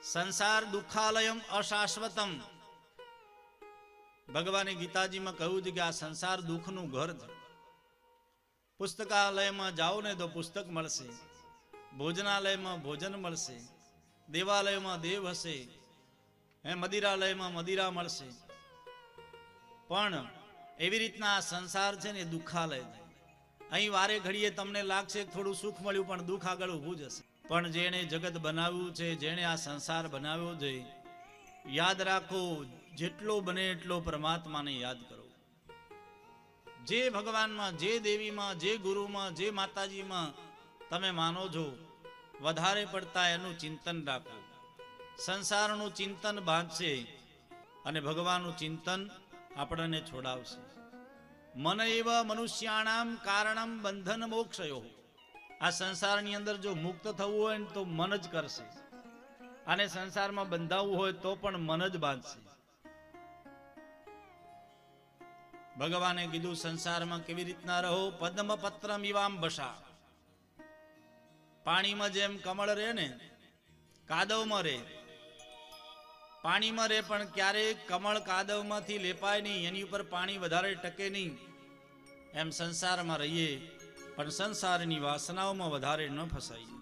संसार दुखालयम अशाश्वतम। भगवाने गीताजी में कहूं कि आ संसार दुखनु घर है। पुस्तकालय में जाओ ने तो पुस्तक मळशे, भोजनालय में भोजन मळशे, देवालय में देव हशे, मदिरालय में मदिरा मळशे, पण एवी रीतना आ संसार छे ने दुखालय है। अहीं वारे घड़ीए तमने लागशे थोड़ुं सुख मळ्युं पण दुख आगळ ऊभुं ज हशे। पण जेणे जगत बनाव्युं छे, जेणे आ संसार बनाव्यो छे, याद राखो जेटलो बने एटलो परमात्मा ने याद करो। जे भगवान में, जे देवी में, जे गुरु में, जे माताजी में तमे मानो छो, वधारे पड़ता एनुं चिंतन राखो। संसारनुं चिंतन बांधशे अने भगवाननुं चिंतन आपणे छोड़ावशे। मन एव मनुष्याणां कारणं बंधन मोक्षयो। आ संसारनी अंदर जो मुक्त थवुं होय तो मन ज करशे, अने संसार में बंधावुं होय तो पण मन ज बांधशे। भगवाने कीधुं संसार में केवी रीतना रहो, पद्म पत्रम इवांबसा। पाणी में जेम कमळ रहे ने, कादव में रहे, पाणी में रहे पण क्यारे कमळ कादव मांथी लेपाय नहीं, एनी उपर पाणी वधारे टके नहीं। एम संसार में रहीए पण संसारनी वासनाओं में वधारे न फसाईए।